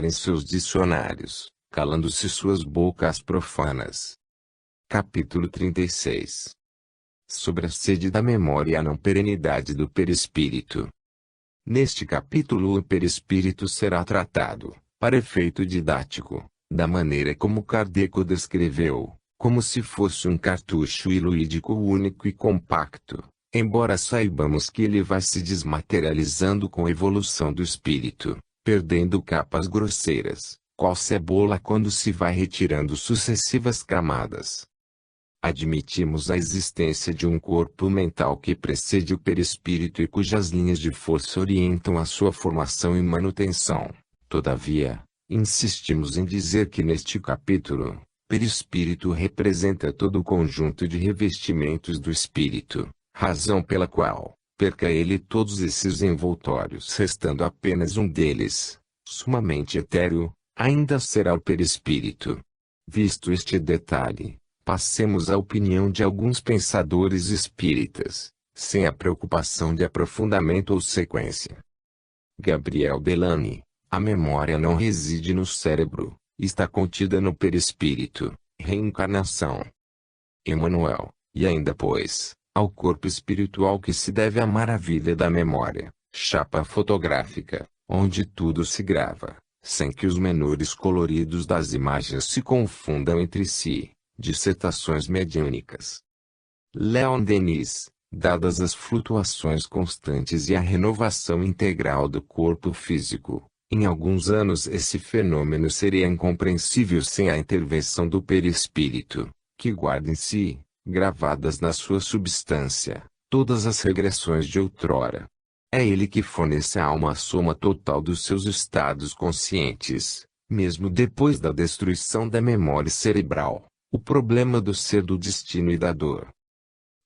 em seus dicionários, calando-se suas bocas profanas. Capítulo 36. Sobre a sede da memória e a não perenidade do perispírito. Neste capítulo o perispírito será tratado, para efeito didático, da maneira como Kardec o descreveu, como se fosse um cartucho iluídico único e compacto, embora saibamos que ele vai se desmaterializando com a evolução do espírito, perdendo capas grosseiras, qual cebola quando se vai retirando sucessivas camadas. Admitimos a existência de um corpo mental que precede o perispírito e cujas linhas de força orientam a sua formação e manutenção. Todavia, insistimos em dizer que neste capítulo, perispírito representa todo o conjunto de revestimentos do espírito, razão pela qual, perca ele todos esses envoltórios restando apenas um deles, sumamente etéreo, ainda será o perispírito. Visto este detalhe, passemos à opinião de alguns pensadores espíritas, sem a preocupação de aprofundamento ou sequência. Gabriel Delany: a memória não reside no cérebro, está contida no perispírito, reencarnação. Emmanuel: e ainda pois, ao corpo espiritual que se deve a maravilha da memória, chapa fotográfica, onde tudo se grava, sem que os menores coloridos das imagens se confundam entre si. Dissertações mediúnicas. Leon Denis: dadas as flutuações constantes e a renovação integral do corpo físico, em alguns anos esse fenômeno seria incompreensível sem a intervenção do perispírito, que guarda em si, gravadas na sua substância, todas as regressões de outrora. É ele que fornece à alma a soma total dos seus estados conscientes, mesmo depois da destruição da memória cerebral. O problema do ser, do destino e da dor.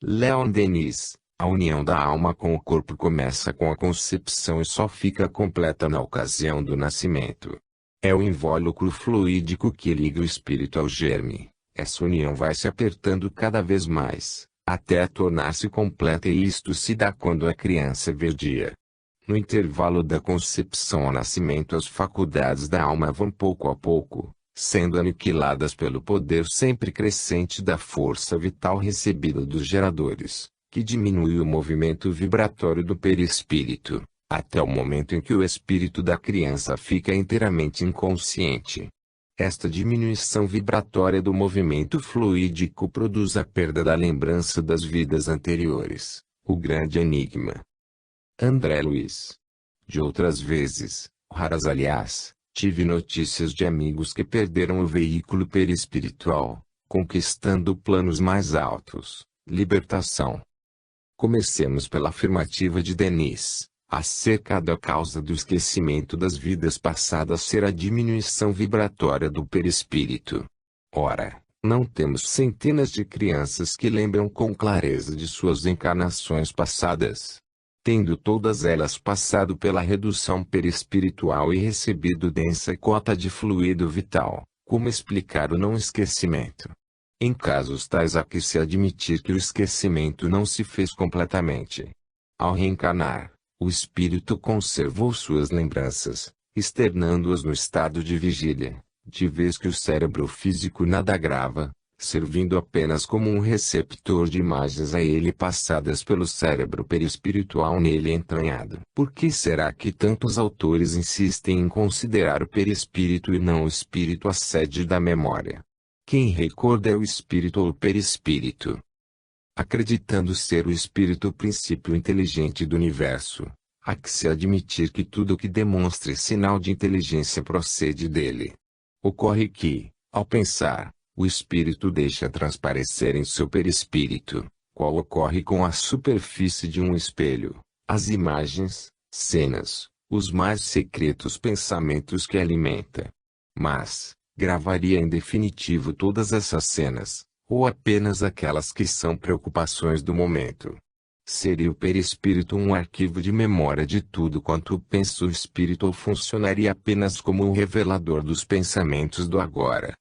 Leon Denis: a união da alma com o corpo começa com a concepção e só fica completa na ocasião do nascimento. É o invólucro fluídico que liga o espírito ao germe. Essa união vai se apertando cada vez mais, até tornar-se completa, e isto se dá quando a criança verdia. No intervalo da concepção ao nascimento, as faculdades da alma vão pouco a pouco sendo aniquiladas pelo poder sempre crescente da força vital recebida dos geradores, que diminui o movimento vibratório do perispírito, até o momento em que o espírito da criança fica inteiramente inconsciente. Esta diminuição vibratória do movimento fluídico produz a perda da lembrança das vidas anteriores, o grande enigma. André Luiz: de outras vezes, raras aliás, tive notícias de amigos que perderam o veículo perispiritual, conquistando planos mais altos, libertação. Comecemos pela afirmativa de Denis, acerca da causa do esquecimento das vidas passadas ser a diminuição vibratória do perispírito. Ora, não temos centenas de crianças que lembram com clareza de suas encarnações passadas, tendo todas elas passado pela redução perispiritual e recebido densa cota de fluido vital, como explicar o não esquecimento? Em casos tais há que se admitir que o esquecimento não se fez completamente. Ao reencarnar, o espírito conservou suas lembranças, externando-as no estado de vigília, de vez que o cérebro físico nada grava, servindo apenas como um receptor de imagens a ele passadas pelo cérebro perispiritual nele entranhado. Por que será que tantos autores insistem em considerar o perispírito e não o espírito a sede da memória? Quem recorda é o espírito ou o perispírito? Acreditando ser o espírito o princípio inteligente do universo, há que se admitir que tudo o que demonstre sinal de inteligência procede dele. Ocorre que, ao pensar, o espírito deixa transparecer em seu perispírito, qual ocorre com a superfície de um espelho, as imagens, cenas, os mais secretos pensamentos que alimenta. Mas, gravaria em definitivo todas essas cenas, ou apenas aquelas que são preocupações do momento? Seria o perispírito um arquivo de memória de tudo quanto pensa o espírito, ou funcionaria apenas como um revelador dos pensamentos do agora?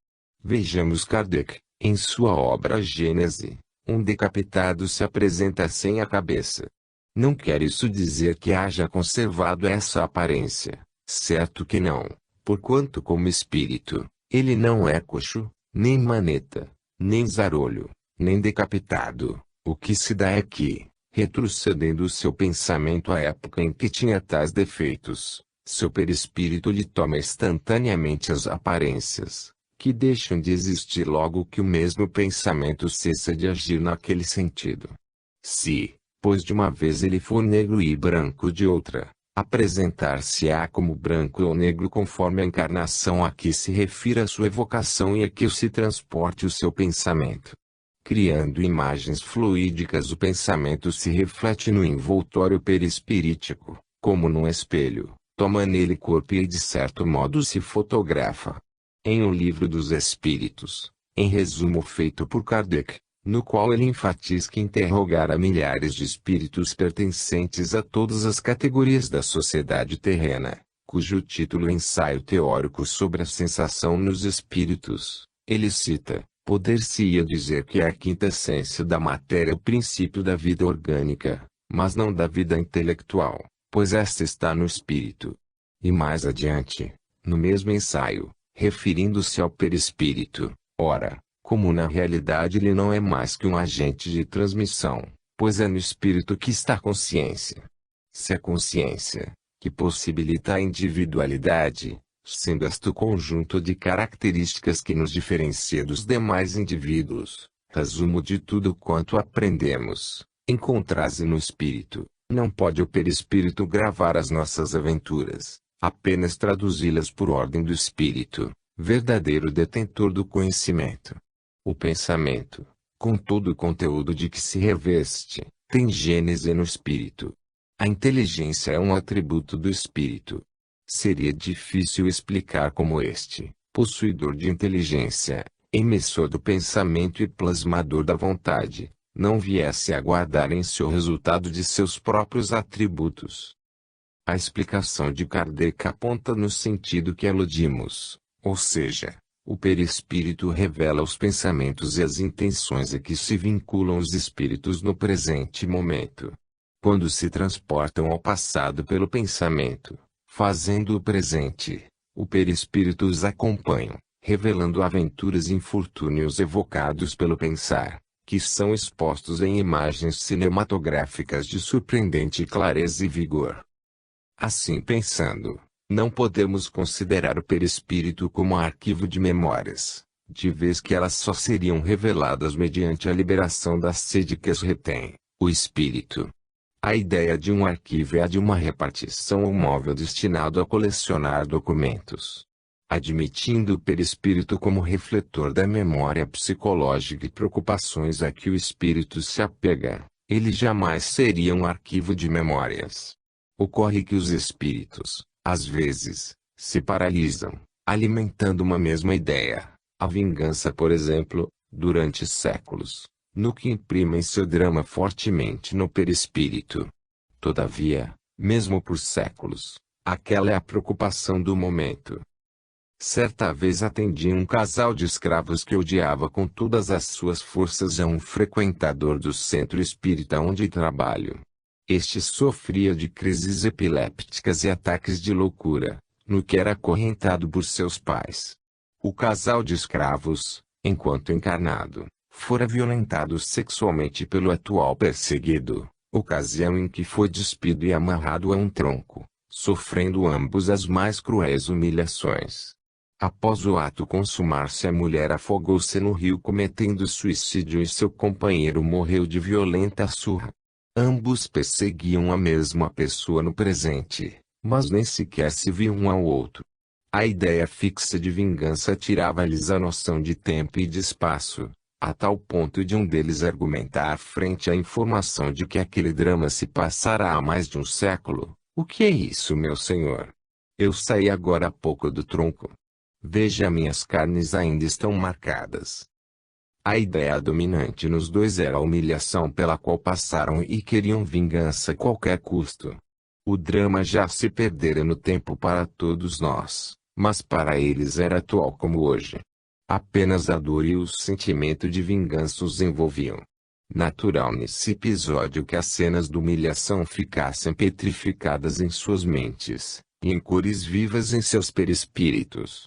Vejamos Kardec, em sua obra Gênese: um decapitado se apresenta sem a cabeça. Não quer isso dizer que haja conservado essa aparência, certo que não, Porquanto como espírito, ele não é coxo, nem maneta, nem zarolho, nem decapitado. O que se dá é que, retrocedendo o seu pensamento à época em que tinha tais defeitos, seu perispírito lhe toma instantaneamente as aparências, que deixam de existir logo que o mesmo pensamento cessa de agir naquele sentido. Se, pois de uma vez ele for negro e branco de outra, apresentar-se-á como branco ou negro conforme a encarnação a que se refira a sua evocação e a que se transporte o seu pensamento. Criando imagens fluídicas, o pensamento se reflete no envoltório perispirítico, como num espelho, toma nele corpo e de certo modo se fotografa. Em O Livro dos Espíritos, em resumo feito por Kardec, no qual ele enfatiza que interrogara milhares de espíritos pertencentes a todas as categorias da sociedade terrena, cujo título é Ensaio Teórico sobre a Sensação nos Espíritos, ele cita: poder-se-ia dizer que é a quinta essência da matéria o princípio da vida orgânica, mas não da vida intelectual, pois esta está no espírito. E mais adiante, no mesmo ensaio, referindo-se ao perispírito, ora, como na realidade ele não é mais que um agente de transmissão, pois é no espírito que está a consciência. Se a consciência, que possibilita a individualidade, sendo este o conjunto de características que nos diferencia dos demais indivíduos, resumo de tudo quanto aprendemos, encontra-se no espírito, não pode o perispírito gravar as nossas aventuras, apenas traduzi-las por ordem do espírito, verdadeiro detentor do conhecimento. O pensamento, com todo o conteúdo de que se reveste, tem gênese no espírito. A inteligência é um atributo do espírito. Seria difícil explicar como este, possuidor de inteligência, emissor do pensamento e plasmador da vontade, não viesse a guardar em si o resultado de seus próprios atributos. A explicação de Kardec aponta no sentido que aludimos, ou seja, o perispírito revela os pensamentos e as intenções a que se vinculam os espíritos no presente momento. Quando se transportam ao passado pelo pensamento, fazendo o presente, o perispírito os acompanha, revelando aventuras e infortúnios evocados pelo pensar, que são expostos em imagens cinematográficas de surpreendente clareza e vigor. Assim pensando, não podemos considerar o perispírito como arquivo de memórias, de vez que elas só seriam reveladas mediante a liberação da sede que as retém, o espírito. A ideia de um arquivo é a de uma repartição ou móvel destinado a colecionar documentos. Admitindo o perispírito como refletor da memória psicológica e preocupações a que o espírito se apega, ele jamais seria um arquivo de memórias. Ocorre que os espíritos, às vezes, se paralisam, alimentando uma mesma ideia, a vingança por exemplo, durante séculos, no que imprimem seu drama fortemente no perispírito. Todavia, mesmo por séculos, aquela é a preocupação do momento. Certa vez atendi um casal de escravos que odiava com todas as suas forças a um frequentador do centro espírita onde trabalho. Este sofria de crises epilépticas e ataques de loucura, no que era acorrentado por seus pais. O casal de escravos, enquanto encarnado, fora violentado sexualmente pelo atual perseguido, ocasião em que foi despido e amarrado a um tronco, sofrendo ambos as mais cruéis humilhações. Após o ato consumar-se, a mulher afogou-se no rio cometendo suicídio e seu companheiro morreu de violenta surra. Ambos perseguiam a mesma pessoa no presente, mas nem sequer se viam um ao outro. A ideia fixa de vingança tirava-lhes a noção de tempo e de espaço, a tal ponto de um deles argumentar frente à informação de que aquele drama se passara há mais de um século: "O que é isso, meu senhor? Eu saí agora há pouco do tronco. Veja, minhas carnes ainda estão marcadas." A ideia dominante nos dois era a humilhação pela qual passaram e queriam vingança a qualquer custo. O drama já se perdera no tempo para todos nós, mas para eles era atual como hoje. Apenas a dor e o sentimento de vingança os envolviam. Natural nesse episódio que as cenas de humilhação ficassem petrificadas em suas mentes, e em cores vivas em seus perispíritos.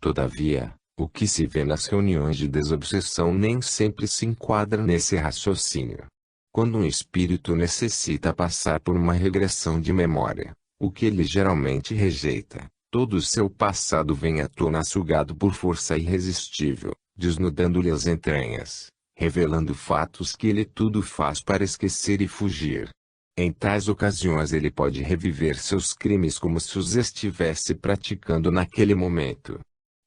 Todavia, o que se vê nas reuniões de desobsessão nem sempre se enquadra nesse raciocínio. Quando um espírito necessita passar por uma regressão de memória, o que ele geralmente rejeita, todo o seu passado vem à tona sugado por força irresistível, desnudando-lhe as entranhas, revelando fatos que ele tudo faz para esquecer e fugir. Em tais ocasiões ele pode reviver seus crimes como se os estivesse praticando naquele momento.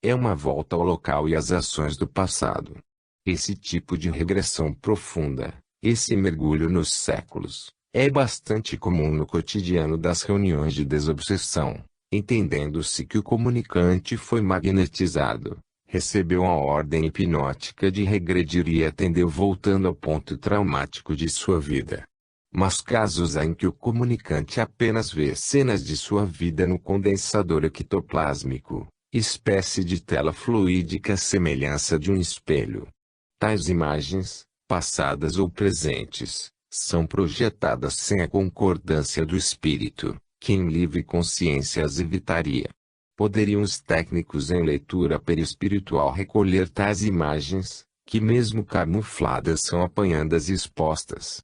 É uma volta ao local e às ações do passado. Esse tipo de regressão profunda, esse mergulho nos séculos, é bastante comum no cotidiano das reuniões de desobsessão, entendendo-se que o comunicante foi magnetizado, recebeu a ordem hipnótica de regredir e atendeu voltando ao ponto traumático de sua vida. Mas casos há em que o comunicante apenas vê cenas de sua vida no condensador ectoplásmico, espécie de tela fluídica à semelhança de um espelho. Tais imagens, passadas ou presentes, são projetadas sem a concordância do espírito, que em livre consciência as evitaria. Poderiam os técnicos em leitura perispiritual recolher tais imagens, que mesmo camufladas são apanhadas e expostas?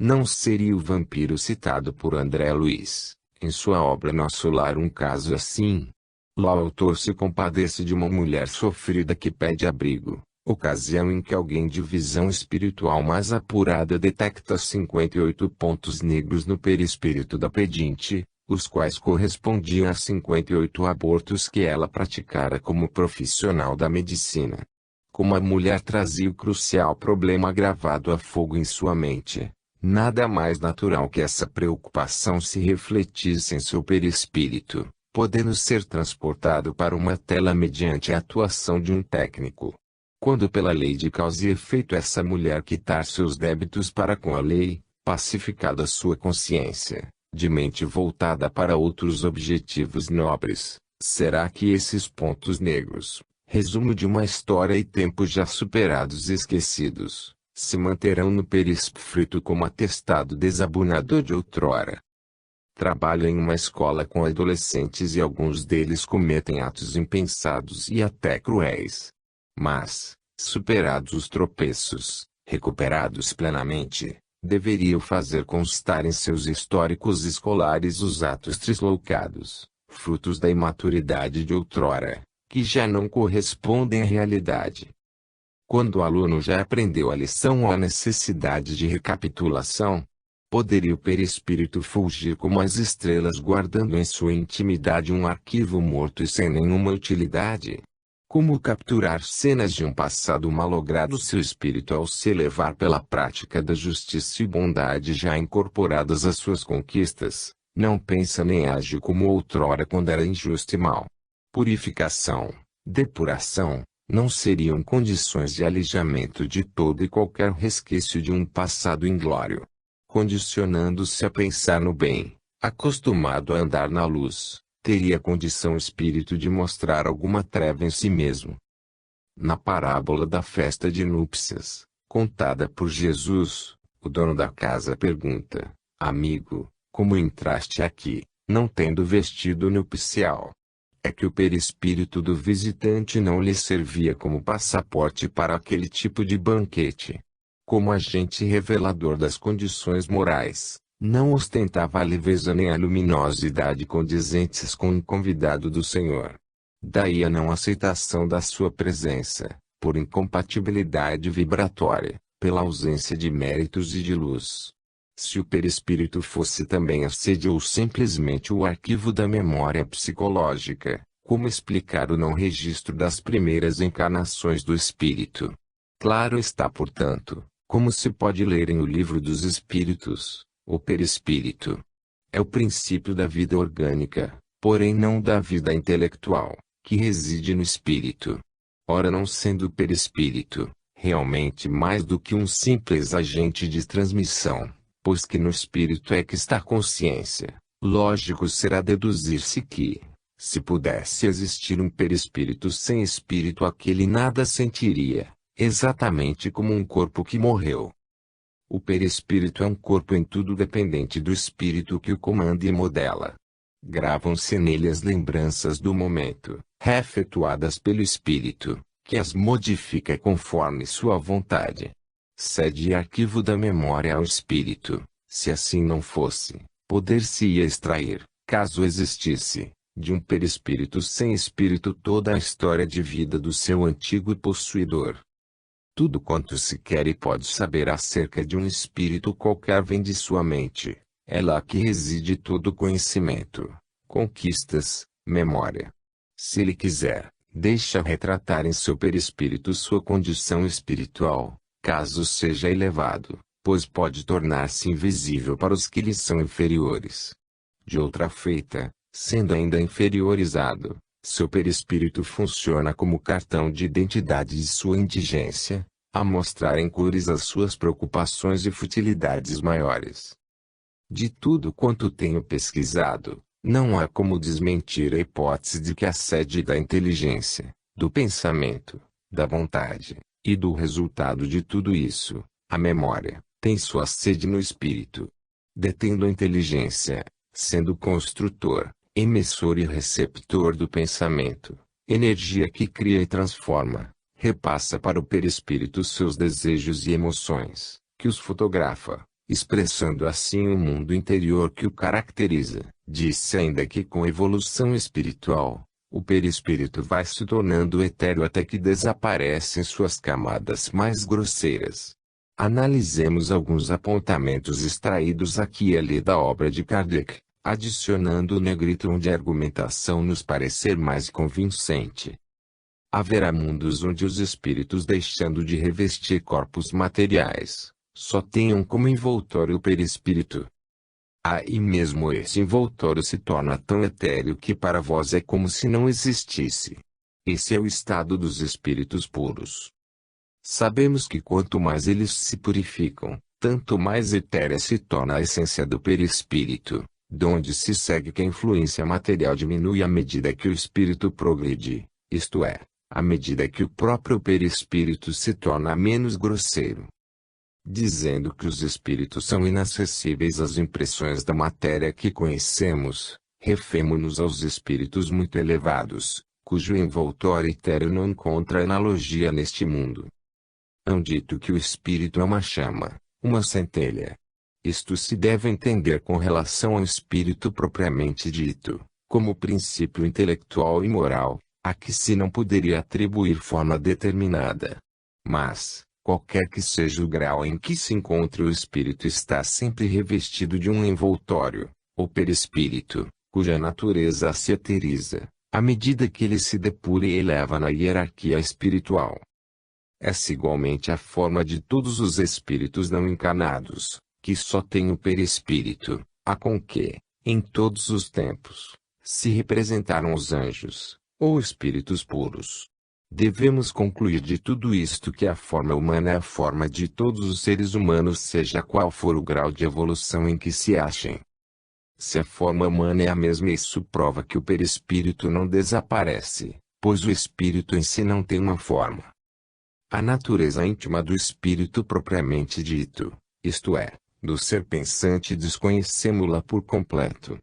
Não seria o vampiro citado por André Luiz, em sua obra Nosso Lar, um caso assim? Lá o autor se compadece de uma mulher sofrida que pede abrigo, ocasião em que alguém de visão espiritual mais apurada detecta 58 pontos negros no perispírito da pedinte, os quais correspondiam a 58 abortos que ela praticara como profissional da medicina. Como a mulher trazia o crucial problema gravado a fogo em sua mente, nada mais natural que essa preocupação se refletisse em seu perispírito, podendo ser transportado para uma tela mediante a atuação de um técnico. Quando pela lei de causa e efeito essa mulher quitar seus débitos para com a lei, pacificada sua consciência, de mente voltada para outros objetivos nobres, será que esses pontos negros, resumo de uma história e tempos já superados e esquecidos, se manterão no perispírito como atestado desabonador de outrora? Trabalho em uma escola com adolescentes e alguns deles cometem atos impensados e até cruéis. Mas, superados os tropeços, recuperados plenamente, deveriam fazer constar em seus históricos escolares os atos trisloucados, frutos da imaturidade de outrora, que já não correspondem à realidade. Quando o aluno já aprendeu a lição ou a necessidade de recapitulação, poderia o perispírito fulgir como as estrelas guardando em sua intimidade um arquivo morto e sem nenhuma utilidade. Como capturar cenas de um passado malogrado? Seu espírito, ao se elevar pela prática da justiça e bondade já incorporadas às suas conquistas, não pensa nem age como outrora quando era injusto e mau. Purificação, depuração, não seriam condições de alijamento de todo e qualquer resquício de um passado inglório. Condicionando-se a pensar no bem, acostumado a andar na luz, teria condição espírito de mostrar alguma treva em si mesmo. Na parábola da festa de núpcias, contada por Jesus, o dono da casa pergunta: Amigo, como entraste aqui, não tendo vestido nupcial? É que o perispírito do visitante não lhe servia como passaporte para aquele tipo de banquete. Como agente revelador das condições morais, não ostentava a leveza nem a luminosidade condizentes com o convidado do Senhor. Daí a não aceitação da sua presença, por incompatibilidade vibratória, pela ausência de méritos e de luz. Se o perispírito fosse também a sede ou simplesmente o arquivo da memória psicológica, como explicar o não registro das primeiras encarnações do espírito? Claro está, portanto, como se pode ler em O Livro dos Espíritos, o perispírito é o princípio da vida orgânica, porém não da vida intelectual, que reside no espírito. Ora, não sendo o perispírito realmente mais do que um simples agente de transmissão, pois que no espírito é que está a consciência, lógico será deduzir-se que, se pudesse existir um perispírito sem espírito, aquele nada sentiria, exatamente como um corpo que morreu. O perispírito é um corpo em tudo dependente do espírito que o comanda e modela. Gravam-se nele as lembranças do momento, efetuadas pelo espírito, que as modifica conforme sua vontade. Cede arquivo da memória ao espírito. Se assim não fosse, poder-se-ia extrair, caso existisse, de um perispírito sem espírito toda a história de vida do seu antigo possuidor. Tudo quanto se quer e pode saber acerca de um espírito qualquer vem de sua mente. É lá que reside todo conhecimento, conquistas, memória. Se ele quiser, deixa retratar em seu perispírito sua condição espiritual, caso seja elevado, pois pode tornar-se invisível para os que lhe são inferiores. De outra feita, sendo ainda inferiorizado, seu perispírito funciona como cartão de identidade de sua indigência, a mostrar em cores as suas preocupações e futilidades maiores. De tudo quanto tenho pesquisado, não há como desmentir a hipótese de que a sede da inteligência, do pensamento, da vontade, e do resultado de tudo isso, a memória, tem sua sede no espírito. Detendo a inteligência, sendo construtor, emissor e receptor do pensamento, energia que cria e transforma, repassa para o perispírito seus desejos e emoções, que os fotografa, expressando assim o mundo interior que o caracteriza. Disse ainda que com evolução espiritual, o perispírito vai se tornando etéreo até que desaparecem suas camadas mais grosseiras. Analisemos alguns apontamentos extraídos aqui e ali da obra de Kardec, adicionando o negrito onde a argumentação nos parecer mais convincente. Haverá mundos onde os espíritos, deixando de revestir corpos materiais, só tenham como envoltório o perispírito. Aí mesmo esse envoltório se torna tão etéreo que para vós é como se não existisse. Esse é o estado dos espíritos puros. Sabemos que quanto mais eles se purificam, tanto mais etérea se torna a essência do perispírito, donde se segue que a influência material diminui à medida que o espírito progride, isto é, à medida que o próprio perispírito se torna menos grosseiro. Dizendo que os espíritos são inacessíveis às impressões da matéria que conhecemos, refemo-nos aos espíritos muito elevados, cujo envoltório etéreo não encontra analogia neste mundo. Hão dito que o espírito é uma chama, uma centelha. Isto se deve entender com relação ao espírito propriamente dito, como princípio intelectual e moral, a que se não poderia atribuir forma determinada. Mas, qualquer que seja o grau em que se encontre o espírito, está sempre revestido de um envoltório, ou perispírito, cuja natureza se eteriza, à medida que ele se depura e eleva na hierarquia espiritual. Essa igualmente a forma de todos os espíritos não encarnados, que só têm o perispírito, a com que, em todos os tempos, se representaram os anjos, ou espíritos puros. Devemos concluir de tudo isto que a forma humana é a forma de todos os seres humanos, seja qual for o grau de evolução em que se achem. Se a forma humana é a mesma, isso prova que o perispírito não desaparece, pois o espírito em si não tem uma forma. A natureza íntima do espírito propriamente dito, isto é, do ser pensante, desconhecemos-la por completo.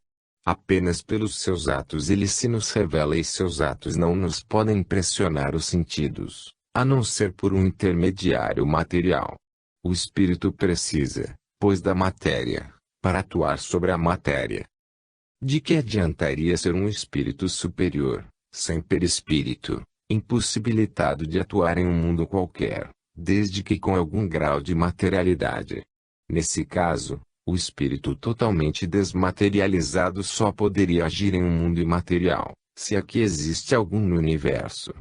Apenas pelos seus atos ele se nos revela, e seus atos não nos podem impressionar os sentidos, a não ser por um intermediário material. O espírito precisa, pois, da matéria, para atuar sobre a matéria. De que adiantaria ser um espírito superior, sem perispírito, impossibilitado de atuar em um mundo qualquer, desde que com algum grau de materialidade? Nesse caso, o espírito totalmente desmaterializado só poderia agir em um mundo imaterial, se aqui existe algum no universo.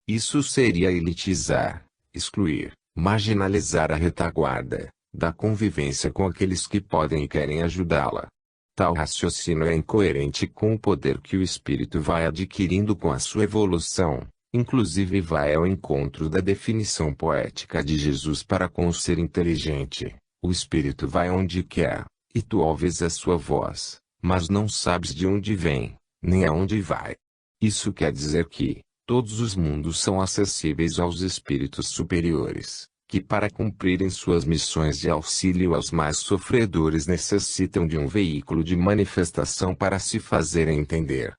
Isso seria elitizar, excluir, marginalizar a retaguarda da convivência com aqueles que podem e querem ajudá-la. Tal raciocínio é incoerente com o poder que o espírito vai adquirindo com a sua evolução, inclusive vai ao encontro da definição poética de Jesus para com o ser inteligente. O espírito vai onde quer, e tu ouves a sua voz, mas não sabes de onde vem, nem aonde vai. Isso quer dizer que todos os mundos são acessíveis aos espíritos superiores, que para cumprirem suas missões de auxílio aos mais sofredores necessitam de um veículo de manifestação para se fazerem entender.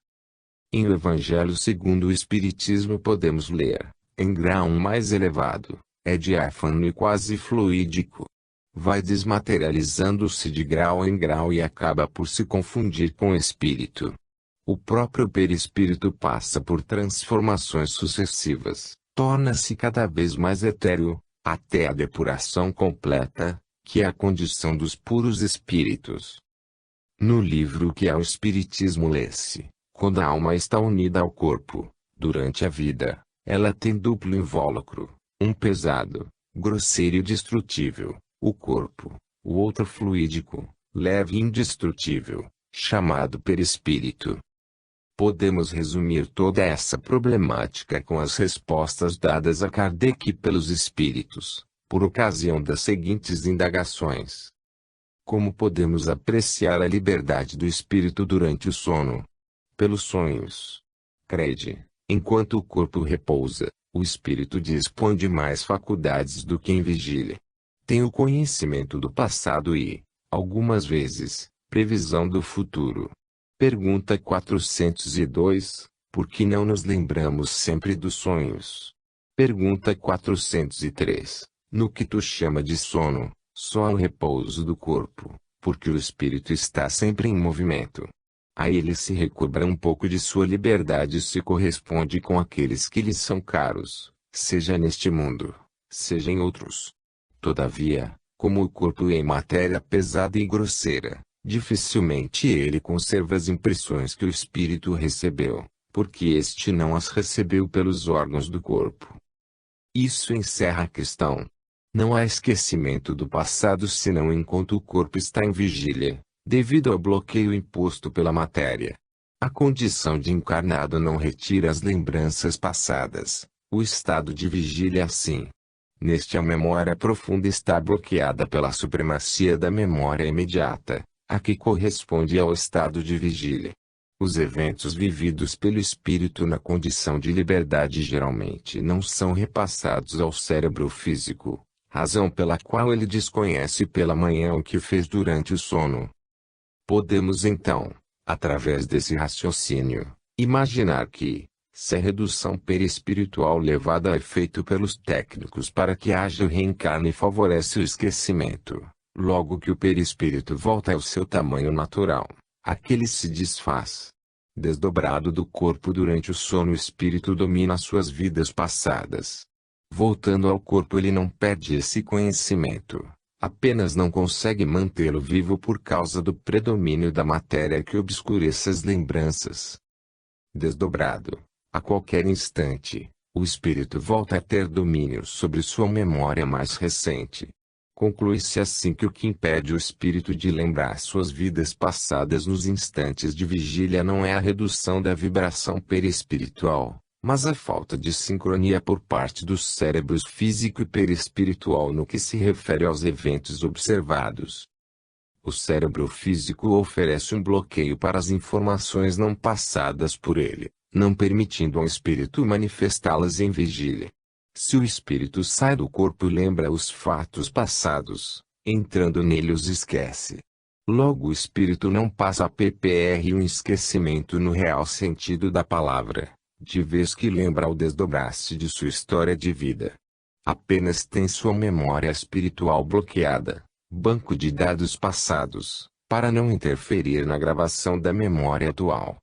Em O Evangelho segundo o Espiritismo podemos ler, em grau mais elevado, é diáfano e quase fluídico. Vai desmaterializando-se de grau em grau e acaba por se confundir com o espírito. O próprio perispírito passa por transformações sucessivas, torna-se cada vez mais etéreo, até a depuração completa, que é a condição dos puros espíritos. No livro que é o Espiritismo lê-se, quando a alma está unida ao corpo, durante a vida, ela tem duplo invólucro, um pesado, grosseiro e destrutível, o corpo, o outro fluídico, leve e indestrutível, chamado perispírito. Podemos resumir toda essa problemática com as respostas dadas a Kardec pelos espíritos, por ocasião das seguintes indagações. Como podemos apreciar a liberdade do espírito durante o sono? Pelos sonhos. Crede, enquanto o corpo repousa, o espírito dispõe de mais faculdades do que em vigília. Tem o conhecimento do passado e, algumas vezes, previsão do futuro. Pergunta 402, por que não nos lembramos sempre dos sonhos? Pergunta 403, no que tu chama de sono, só o repouso do corpo, porque o espírito está sempre em movimento. A ele se recobra um pouco de sua liberdade e se corresponde com aqueles que lhe são caros, seja neste mundo, seja em outros. Todavia, como o corpo é matéria pesada e grosseira, dificilmente ele conserva as impressões que o espírito recebeu, porque este não as recebeu pelos órgãos do corpo. Isso encerra a questão. Não há esquecimento do passado senão enquanto o corpo está em vigília, devido ao bloqueio imposto pela matéria. A condição de encarnado não retira as lembranças passadas, o estado de vigília assim. Neste a memória profunda está bloqueada pela supremacia da memória imediata, a que corresponde ao estado de vigília. Os eventos vividos pelo espírito na condição de liberdade geralmente não são repassados ao cérebro físico, razão pela qual ele desconhece pela manhã o que fez durante o sono. Podemos então, através desse raciocínio, imaginar que, se a redução perispiritual levada a efeito pelos técnicos para que haja o reencarne favorece o esquecimento, logo que o perispírito volta ao seu tamanho natural, aquele se desfaz. Desdobrado do corpo durante o sono, o espírito domina suas vidas passadas. Voltando ao corpo, ele não perde esse conhecimento, apenas não consegue mantê-lo vivo por causa do predomínio da matéria que obscurece as lembranças. Desdobrado, a qualquer instante, o espírito volta a ter domínio sobre sua memória mais recente. Conclui-se assim que o que impede o espírito de lembrar suas vidas passadas nos instantes de vigília não é a redução da vibração perispiritual, mas a falta de sincronia por parte dos cérebros físico e perispiritual no que se refere aos eventos observados. O cérebro físico oferece um bloqueio para as informações não passadas por ele, não permitindo ao espírito manifestá-las em vigília. Se o espírito sai do corpo e lembra os fatos passados, entrando nele os esquece. Logo o espírito não passa a PPR um esquecimento no real sentido da palavra, de vez que lembra ao desdobrar-se de sua história de vida. Apenas tem sua memória espiritual bloqueada, banco de dados passados, para não interferir na gravação da memória atual.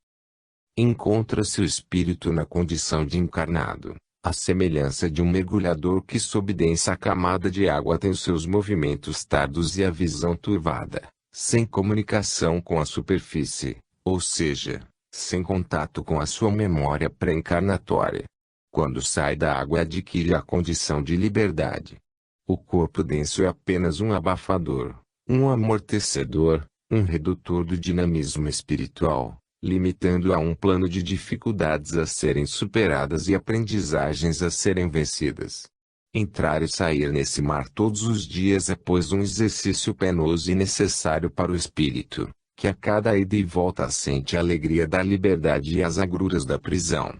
Encontra-se o espírito na condição de encarnado, à semelhança de um mergulhador que sob densa camada de água tem os seus movimentos tardos e a visão turvada, sem comunicação com a superfície, ou seja, sem contato com a sua memória pré-encarnatória. Quando sai da água adquire a condição de liberdade. O corpo denso é apenas um abafador, um amortecedor, um redutor do dinamismo espiritual, limitando a um plano de dificuldades a serem superadas e aprendizagens a serem vencidas. Entrar e sair nesse mar todos os dias é pois um exercício penoso e necessário para o espírito, que a cada ida e volta sente a alegria da liberdade e as agruras da prisão.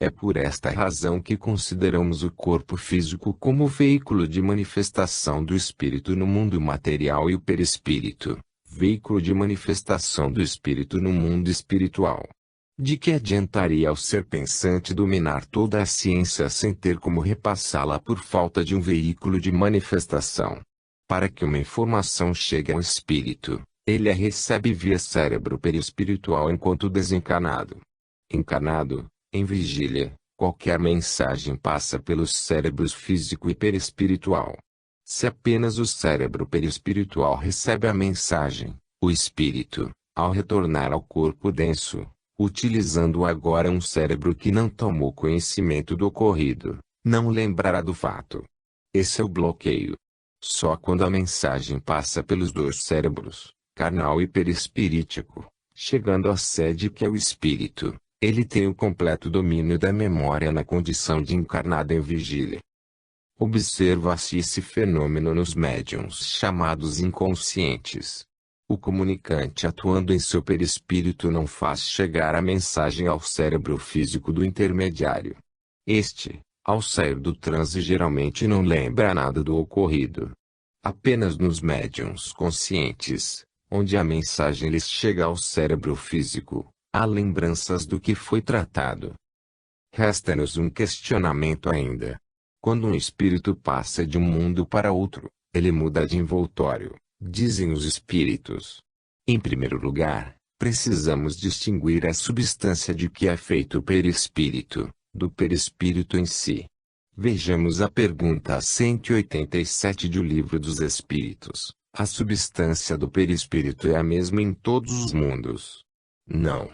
É por esta razão que consideramos o corpo físico como o veículo de manifestação do espírito no mundo material e o perispírito, veículo de manifestação do espírito no mundo espiritual. De que adiantaria ao ser pensante dominar toda a ciência sem ter como repassá-la por falta de um veículo de manifestação? Para que uma informação chegue ao espírito, ele a recebe via cérebro perispiritual enquanto desencarnado. Encarnado, em vigília, qualquer mensagem passa pelos cérebros físico e perispiritual. Se apenas o cérebro perispiritual recebe a mensagem, o espírito, ao retornar ao corpo denso, utilizando agora um cérebro que não tomou conhecimento do ocorrido, não lembrará do fato. Esse é o bloqueio. Só quando a mensagem passa pelos dois cérebros, carnal e perispirítico, chegando à sede que é o espírito, ele tem o completo domínio da memória na condição de encarnado em vigília. Observa-se esse fenômeno nos médiuns chamados inconscientes. O comunicante atuando em seu perispírito não faz chegar a mensagem ao cérebro físico do intermediário. Este, ao sair do transe, geralmente não lembra nada do ocorrido. Apenas nos médiuns conscientes, onde a mensagem lhes chega ao cérebro físico, há lembranças do que foi tratado. Resta-nos um questionamento ainda. Quando um espírito passa de um mundo para outro, ele muda de envoltório, dizem os espíritos. Em primeiro lugar, precisamos distinguir a substância de que é feito o perispírito, do perispírito em si. Vejamos a pergunta 187 do Livro dos Espíritos. A substância do perispírito é a mesma em todos os mundos? Não.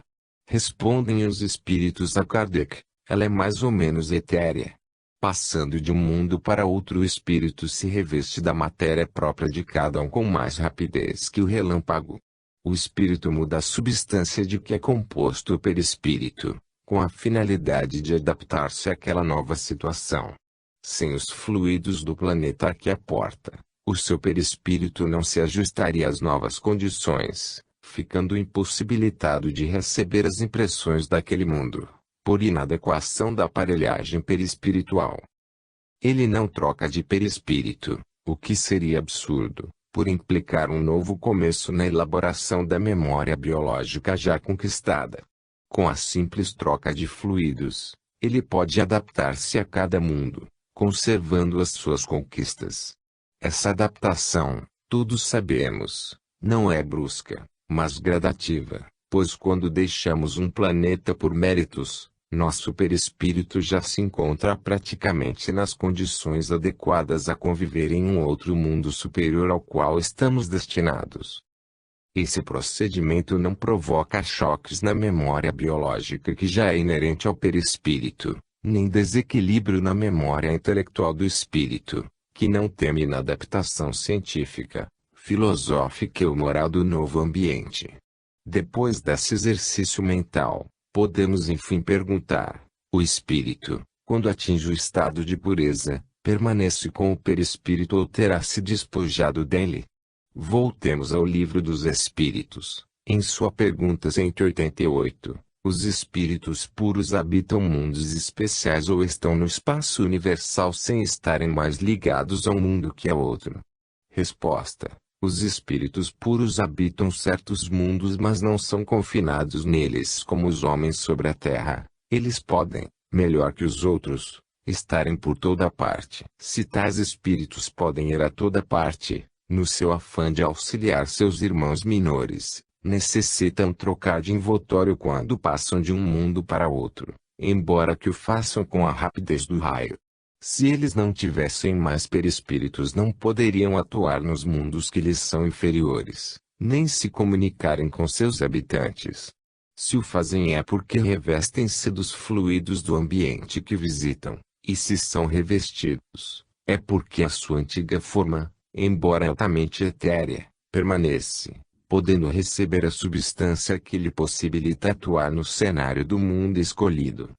Respondem os espíritos a Kardec, ela é mais ou menos etérea. Passando de um mundo para outro, o espírito se reveste da matéria própria de cada um com mais rapidez que o relâmpago. O espírito muda a substância de que é composto o perispírito, com a finalidade de adaptar-se àquela nova situação. Sem os fluidos do planeta a que aporta, o seu perispírito não se ajustaria às novas condições, ficando impossibilitado de receber as impressões daquele mundo, por inadequação da aparelhagem perispiritual. Ele não troca de perispírito, o que seria absurdo, por implicar um novo começo na elaboração da memória biológica já conquistada. Com a simples troca de fluidos, ele pode adaptar-se a cada mundo, conservando as suas conquistas. Essa adaptação, todos sabemos, não é brusca, mas gradativa, pois quando deixamos um planeta por méritos, nosso perispírito já se encontra praticamente nas condições adequadas a conviver em um outro mundo superior ao qual estamos destinados. Esse procedimento não provoca choques na memória biológica que já é inerente ao perispírito, nem desequilíbrio na memória intelectual do espírito, que não teme na adaptação científica, filosófica ou moral do novo ambiente. Depois desse exercício mental, podemos enfim perguntar: o espírito, quando atinge o estado de pureza, permanece com o perispírito ou terá se despojado dele? Voltemos ao Livro dos Espíritos. Em sua pergunta 188, os espíritos puros habitam mundos especiais ou estão no espaço universal sem estarem mais ligados a um mundo que a outro? Resposta: os espíritos puros habitam certos mundos, mas não são confinados neles como os homens sobre a terra. Eles podem, melhor que os outros, estarem por toda parte. Se tais espíritos podem ir a toda parte, no seu afã de auxiliar seus irmãos menores, necessitam trocar de envoltório quando passam de um mundo para outro, embora que o façam com a rapidez do raio. Se eles não tivessem mais perispíritos, não poderiam atuar nos mundos que lhes são inferiores, nem se comunicarem com seus habitantes. Se o fazem é porque revestem-se dos fluidos do ambiente que visitam, e se são revestidos, é porque a sua antiga forma, embora altamente etérea, permanece, podendo receber a substância que lhe possibilita atuar no cenário do mundo escolhido.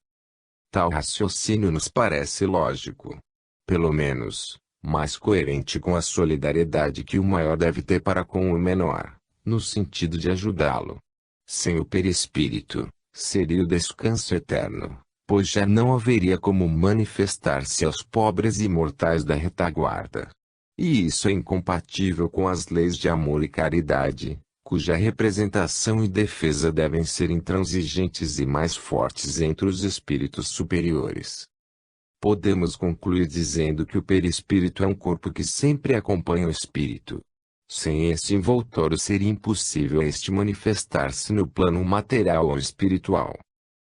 Tal raciocínio nos parece lógico. Pelo menos, mais coerente com a solidariedade que o maior deve ter para com o menor, no sentido de ajudá-lo. Sem o perispírito, seria o descanso eterno, pois já não haveria como manifestar-se aos pobres e mortais da retaguarda. E isso é incompatível com as leis de amor e caridade, cuja representação e defesa devem ser intransigentes e mais fortes entre os espíritos superiores. Podemos concluir dizendo que o perispírito é um corpo que sempre acompanha o espírito. Sem esse envoltório seria impossível este manifestar-se no plano material ou espiritual.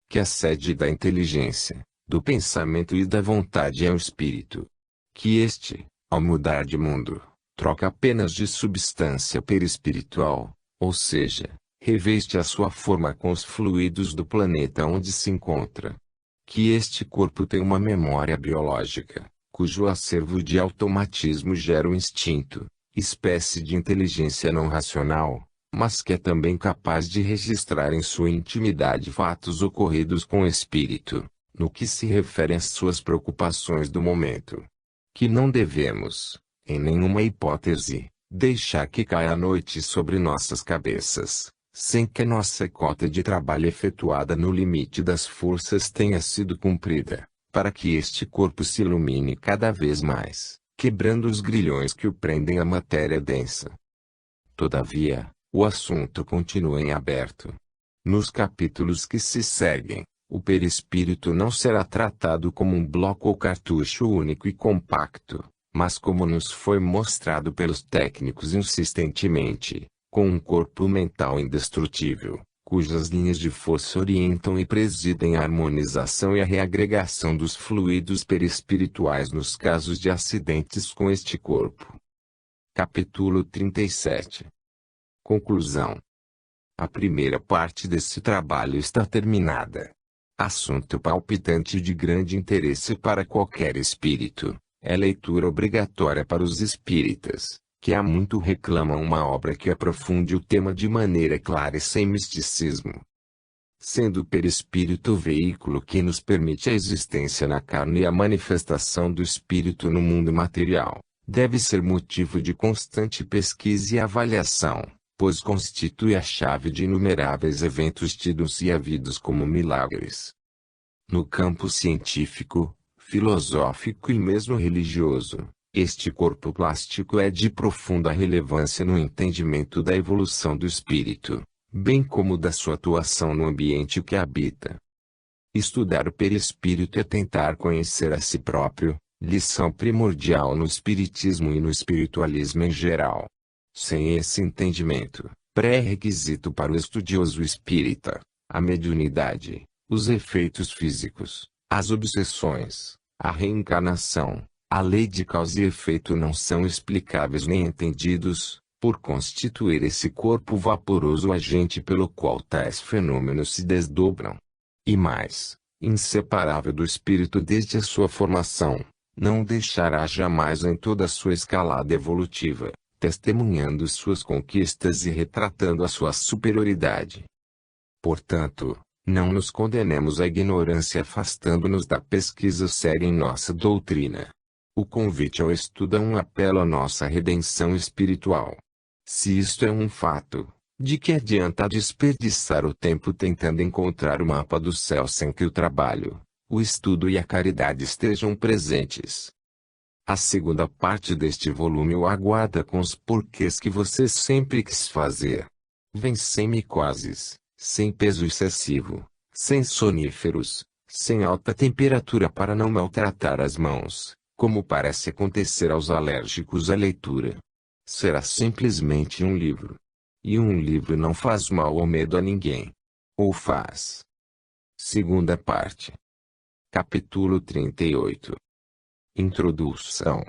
Que a sede da inteligência, do pensamento e da vontade é o espírito. Que este, ao mudar de mundo, troca apenas de substância perispiritual, ou seja, reveste a sua forma com os fluidos do planeta onde se encontra. Que este corpo tem uma memória biológica, cujo acervo de automatismo gera o instinto, espécie de inteligência não racional, mas que é também capaz de registrar em sua intimidade fatos ocorridos com o espírito, no que se refere às suas preocupações do momento. Que não devemos, em nenhuma hipótese, deixar que caia a noite sobre nossas cabeças, sem que a nossa cota de trabalho efetuada no limite das forças tenha sido cumprida, para que este corpo se ilumine cada vez mais, quebrando os grilhões que o prendem à matéria densa. Todavia, o assunto continua em aberto. Nos capítulos que se seguem, o perispírito não será tratado como um bloco ou cartucho único e compacto, mas como nos foi mostrado pelos técnicos insistentemente, com um corpo mental indestrutível, cujas linhas de força orientam e presidem a harmonização e a reagregação dos fluidos perispirituais nos casos de acidentes com este corpo. Capítulo 37. Conclusão. A primeira parte desse trabalho está terminada. Assunto palpitante de grande interesse para qualquer espírito, é leitura obrigatória para os espíritas, que há muito reclamam uma obra que aprofunde o tema de maneira clara e sem misticismo. Sendo o perispírito o veículo que nos permite a existência na carne e a manifestação do espírito no mundo material, deve ser motivo de constante pesquisa e avaliação, pois constitui a chave de inumeráveis eventos tidos e havidos como milagres. No campo científico, filosófico e mesmo religioso, este corpo plástico é de profunda relevância no entendimento da evolução do espírito, bem como da sua atuação no ambiente que habita. Estudar o perispírito é tentar conhecer a si próprio, lição primordial no espiritismo e no espiritualismo em geral. Sem esse entendimento, pré-requisito para o estudioso espírita, a mediunidade, os efeitos físicos, as obsessões, a reencarnação, a lei de causa e efeito não são explicáveis nem entendidos, por constituir esse corpo vaporoso agente pelo qual tais fenômenos se desdobram. E mais, inseparável do espírito desde a sua formação, não deixará jamais em toda a sua escalada evolutiva, testemunhando suas conquistas e retratando a sua superioridade. Portanto, não nos condenemos à ignorância afastando-nos da pesquisa séria em nossa doutrina. O convite ao estudo é um apelo à nossa redenção espiritual. Se isto é um fato, de que adianta desperdiçar o tempo tentando encontrar o mapa do céu sem que o trabalho, o estudo e a caridade estejam presentes? A segunda parte deste volume o aguarda com os porquês que você sempre quis fazer. Vem sem micoses, sem peso excessivo, sem soníferos, sem alta temperatura para não maltratar as mãos, como parece acontecer aos alérgicos à leitura. Será simplesmente um livro. E um livro não faz mal ou medo a ninguém. Ou faz? Segunda parte. Capítulo 38. Introdução.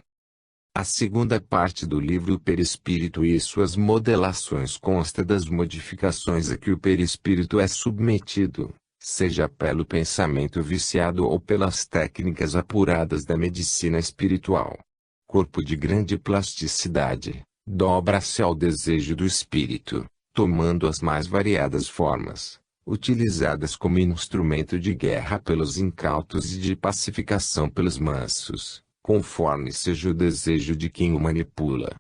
A segunda parte do livro O Perispírito e suas modelações consta das modificações a que o perispírito é submetido, seja pelo pensamento viciado ou pelas técnicas apuradas da medicina espiritual. Corpo de grande plasticidade, dobra-se ao desejo do espírito, tomando as mais variadas formas, utilizadas como instrumento de guerra pelos incautos e de pacificação pelos mansos, conforme seja o desejo de quem o manipula.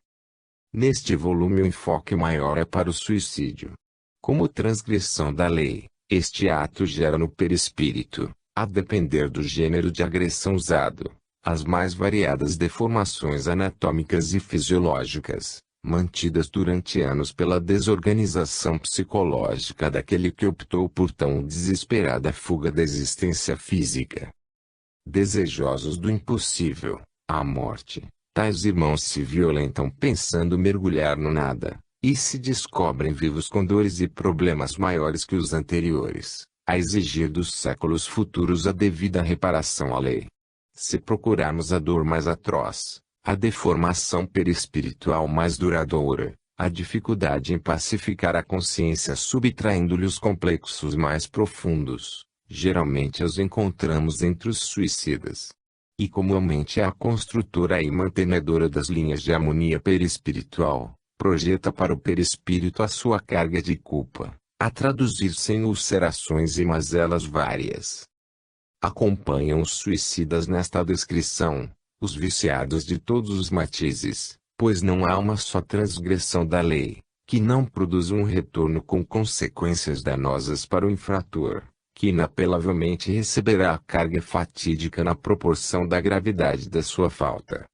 Neste volume o enfoque maior é para o suicídio. Como transgressão da lei, este ato gera no perispírito, A depender do gênero de agressão usado, as mais variadas deformações anatômicas e fisiológicas, mantidas durante anos pela desorganização psicológica daquele que optou por tão desesperada fuga da existência física. Desejosos do impossível, a morte, tais irmãos se violentam pensando mergulhar no nada, e se descobrem vivos com dores e problemas maiores que os anteriores, a exigir dos séculos futuros a devida reparação à lei. Se procurarmos a dor mais atroz, a deformação perispiritual mais duradoura, a dificuldade em pacificar a consciência subtraindo-lhe os complexos mais profundos, geralmente os encontramos entre os suicidas. E comumente a construtora e mantenedora das linhas de harmonia perispiritual, projeta para o perispírito a sua carga de culpa, a traduzir-se em ulcerações e mazelas várias. Acompanham os suicidas nesta descrição, os viciados de todos os matizes, pois não há uma só transgressão da lei, que não produza um retorno com consequências danosas para o infrator, que inapelavelmente receberá a carga fatídica na proporção da gravidade da sua falta.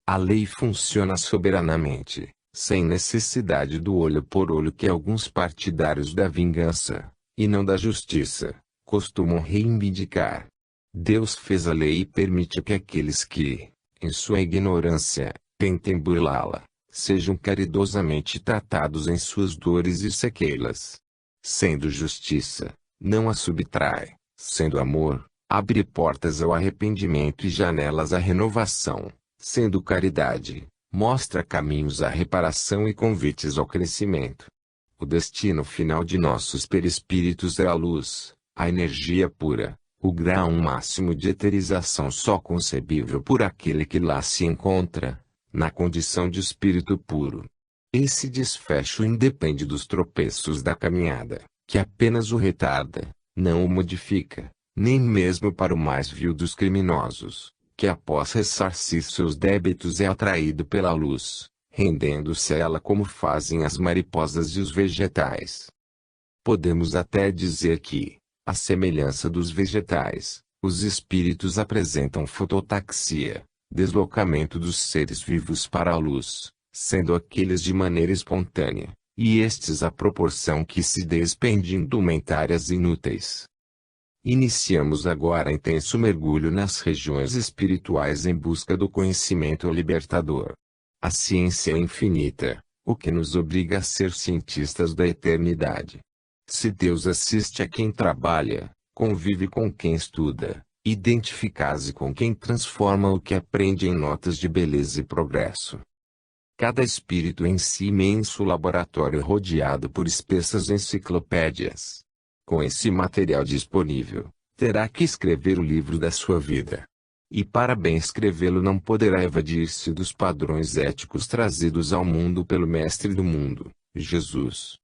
A lei funciona soberanamente, sem necessidade do olho por olho que alguns partidários da vingança, e não da justiça, costumam reivindicar. Deus fez a lei e permite que aqueles que, em sua ignorância, tentem burlá-la, sejam caridosamente tratados em suas dores e sequelas. Sendo justiça, não a subtrai; sendo amor, abre portas ao arrependimento e janelas à renovação; sendo caridade, mostra caminhos à reparação e convites ao crescimento. O destino final de nossos perispíritos é a luz, a energia pura, o grau máximo de eterização só concebível por aquele que lá se encontra, na condição de espírito puro. Esse desfecho independe dos tropeços da caminhada, que apenas o retarda, não o modifica, nem mesmo para o mais vil dos criminosos, que após ressarcir seus débitos é atraído pela luz, rendendo-se a ela como fazem as mariposas e os vegetais. Podemos até dizer que, à semelhança dos vegetais, os espíritos apresentam fototaxia, deslocamento dos seres vivos para a luz, sendo aqueles de maneira espontânea, e estes à proporção que se despende indumentárias inúteis. Iniciamos agora intenso mergulho nas regiões espirituais em busca do conhecimento libertador. A ciência é infinita, o que nos obriga a ser cientistas da eternidade. Se Deus assiste a quem trabalha, convive com quem estuda, identifica-se com quem transforma o que aprende em notas de beleza e progresso. Cada espírito em si imenso laboratório rodeado por espessas enciclopédias. Com esse material disponível, terá que escrever o livro da sua vida. E para bem escrevê-lo não poderá evadir-se dos padrões éticos trazidos ao mundo pelo Mestre do mundo, Jesus.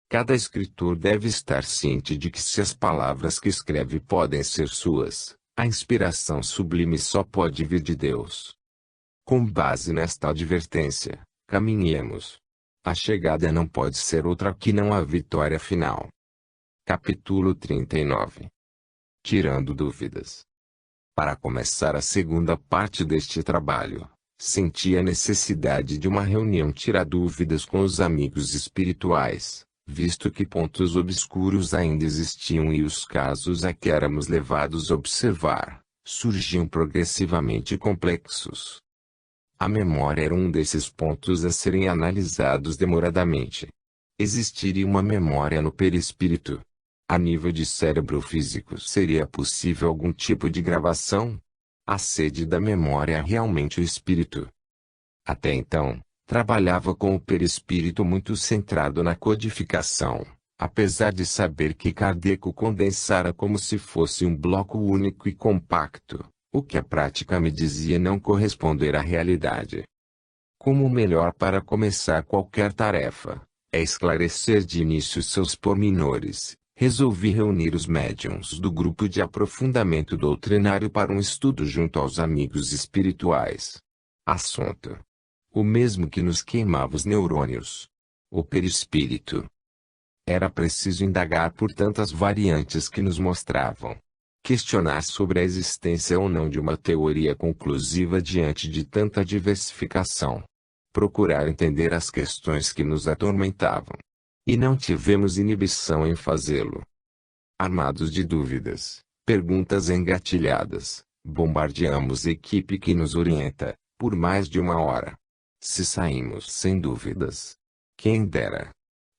Cada escritor deve estar ciente de que se as palavras que escreve podem ser suas, a inspiração sublime só pode vir de Deus. Com base nesta advertência, caminhemos. A chegada não pode ser outra que não a vitória final. Capítulo 39. Tirando dúvidas. Para começar a segunda parte deste trabalho, senti a necessidade de uma reunião tirar dúvidas com os amigos espirituais, visto que pontos obscuros ainda existiam e os casos a que éramos levados a observar, surgiam progressivamente complexos. A memória era um desses pontos a serem analisados demoradamente. Existiria uma memória no perispírito? A nível de cérebro físico seria possível algum tipo de gravação? A sede da memória é realmente o espírito. Até então, trabalhava com o perispírito muito centrado na codificação, apesar de saber que Kardec o condensara como se fosse um bloco único e compacto, o que a prática me dizia não corresponder à realidade. Como o melhor para começar qualquer tarefa é esclarecer de início seus pormenores, resolvi reunir os médiuns do grupo de aprofundamento doutrinário para um estudo junto aos amigos espirituais. Assunto: o mesmo que nos queimava os neurônios. O perispírito. Era preciso indagar por tantas variantes que nos mostravam. Questionar sobre a existência ou não de uma teoria conclusiva diante de tanta diversificação. Procurar entender as questões que nos atormentavam. E não tivemos inibição em fazê-lo. Armados de dúvidas, perguntas engatilhadas, bombardeamos a equipe que nos orienta, por mais de 1 hora. Se saímos sem dúvidas, quem dera.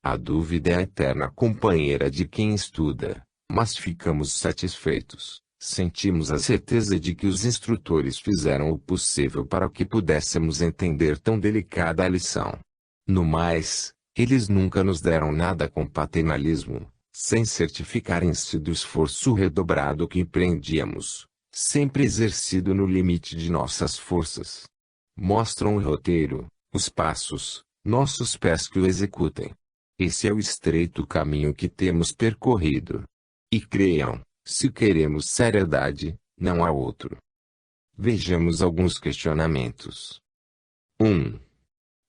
A dúvida é a eterna companheira de quem estuda, mas ficamos satisfeitos, sentimos a certeza de que os instrutores fizeram o possível para que pudéssemos entender tão delicada a lição. No mais, eles nunca nos deram nada com paternalismo, sem certificarem-se do esforço redobrado que empreendíamos, sempre exercido no limite de nossas forças. Mostram o roteiro, os passos, nossos pés que o executem. Esse é o estreito caminho que temos percorrido. E creiam, se queremos seriedade, não há outro. Vejamos alguns questionamentos. 1.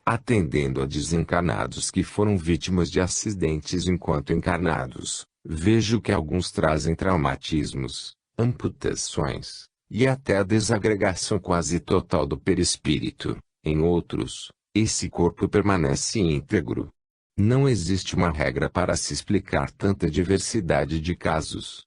Atendendo a desencarnados que foram vítimas de acidentes enquanto encarnados, vejo que alguns trazem traumatismos, amputações, e até a desagregação quase total do perispírito. Em outros, esse corpo permanece íntegro. Não existe uma regra para se explicar tanta diversidade de casos.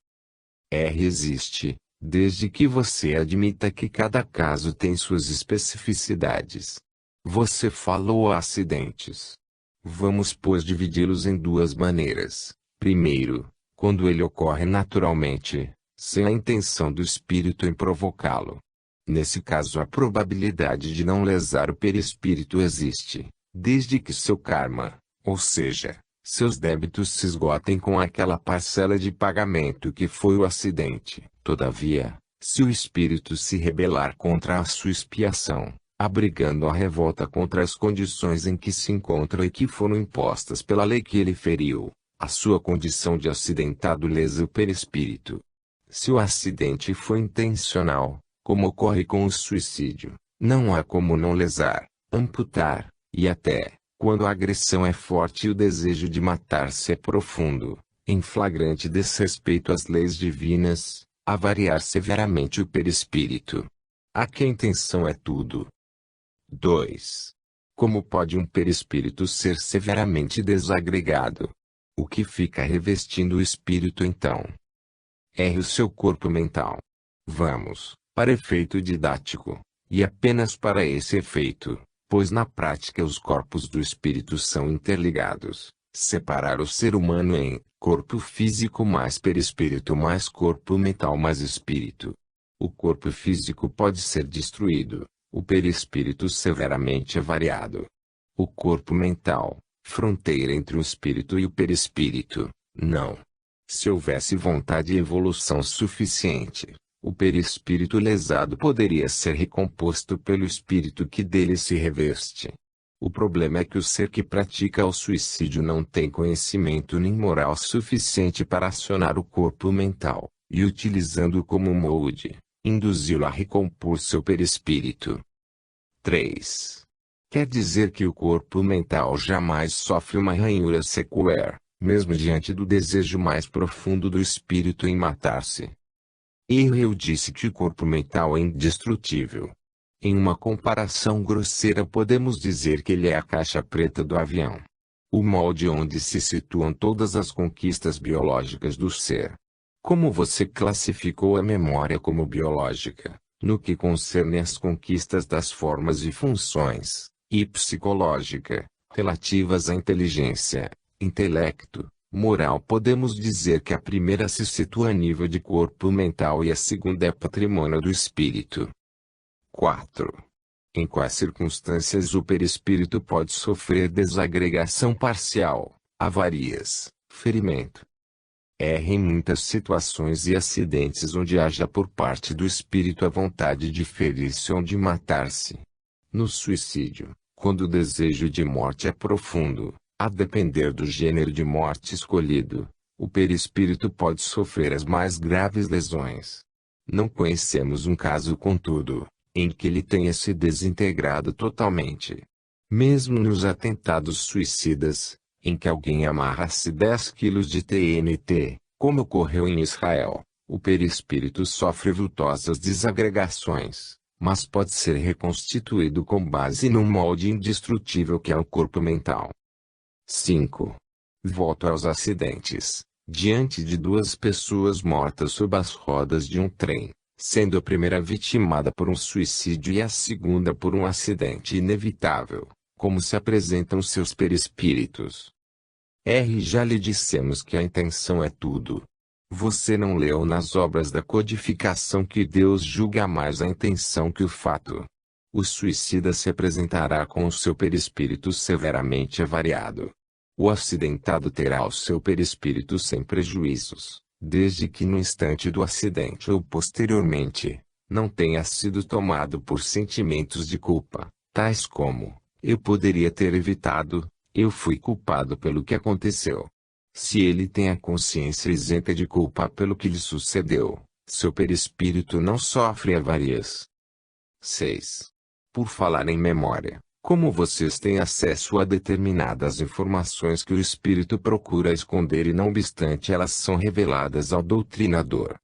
Existe, desde que você admita que cada caso tem suas especificidades. Você falou acidentes. Vamos pois dividi-los em 2 maneiras. Primeiro, quando ele ocorre naturalmente, sem a intenção do espírito em provocá-lo. Nesse caso a probabilidade de não lesar o perispírito existe, desde que seu karma, ou seja, seus débitos se esgotem com aquela parcela de pagamento que foi o acidente. Todavia, se o espírito se rebelar contra a sua expiação, abrigando a revolta contra as condições em que se encontra e que foram impostas pela lei que ele feriu, a sua condição de acidentado lesa o perispírito. Se o acidente foi intencional, como ocorre com o suicídio, não há como não lesar, amputar, e até, quando a agressão é forte e o desejo de matar-se é profundo, em flagrante desrespeito às leis divinas, avariar severamente o perispírito. Aqui a intenção é tudo. 2. Como pode um perispírito ser severamente desagregado? O que fica revestindo o espírito então? É o seu corpo mental. Vamos, para efeito didático, e apenas para esse efeito, pois na prática os corpos do espírito são interligados, separar o ser humano em corpo físico mais perispírito mais corpo mental mais espírito. O corpo físico pode ser destruído, o perispírito severamente avariado. O corpo mental, fronteira entre o espírito e o perispírito, não. Se houvesse vontade e evolução suficiente, o perispírito lesado poderia ser recomposto pelo espírito que dele se reveste. O problema é que o ser que pratica o suicídio não tem conhecimento nem moral suficiente para acionar o corpo mental, e utilizando-o como molde, induzi-lo a recompor seu perispírito. 3. Quer dizer que o corpo mental jamais sofre uma ranhura sequer, mesmo diante do desejo mais profundo do espírito em matar-se. Eu disse que o corpo mental é indestrutível. Em uma comparação grosseira podemos dizer que ele é a caixa preta do avião. O molde onde se situam todas as conquistas biológicas do ser. Como você classificou a memória como biológica, no que concerne às conquistas das formas e funções, e psicológica, relativas à inteligência, intelecto, moral, podemos dizer que a primeira se situa a nível de corpo mental e a segunda é patrimônio do espírito. 4. Em quais circunstâncias o perispírito pode sofrer desagregação parcial, avarias, ferimento? Em muitas situações e acidentes onde haja por parte do espírito a vontade de ferir-se ou de matar-se. No suicídio, quando o desejo de morte é profundo, a depender do gênero de morte escolhido, o perispírito pode sofrer as mais graves lesões. Não conhecemos um caso, contudo, em que ele tenha se desintegrado totalmente. Mesmo nos atentados suicidas, em que alguém amarra-se 10 quilos de TNT, como ocorreu em Israel, O perispírito sofre vultosas desagregações, mas pode ser reconstituído com base num molde indestrutível que é o corpo mental. 5. Volto aos acidentes. Diante de duas pessoas mortas sob as rodas de um trem, sendo a primeira vitimada por um suicídio e a segunda por um acidente inevitável, como se apresentam seus perispíritos? Já lhe dissemos que a intenção é tudo. Você não leu nas obras da codificação que Deus julga mais a intenção que o fato. O suicida se apresentará com o seu perispírito severamente avariado. O acidentado terá o seu perispírito sem prejuízos, desde que no instante do acidente ou posteriormente, não tenha sido tomado por sentimentos de culpa, tais como: eu poderia ter evitado, eu fui culpado pelo que aconteceu. Se ele tem a consciência isenta de culpa pelo que lhe sucedeu, seu perispírito não sofre avarias. 6. Por falar em memória, como vocês têm acesso a determinadas informações que o espírito procura esconder e não obstante elas são reveladas ao doutrinador?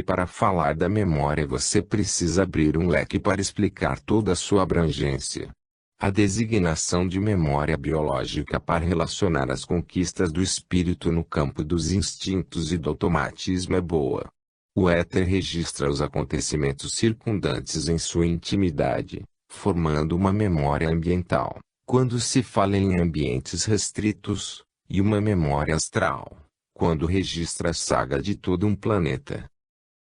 Para falar da memória você precisa abrir um leque para explicar toda a sua abrangência. A designação de memória biológica para relacionar as conquistas do espírito no campo dos instintos e do automatismo é boa. O éter registra os acontecimentos circundantes em sua intimidade, formando uma memória ambiental, quando se fala em ambientes restritos, e uma memória astral, quando registra a saga de todo um planeta.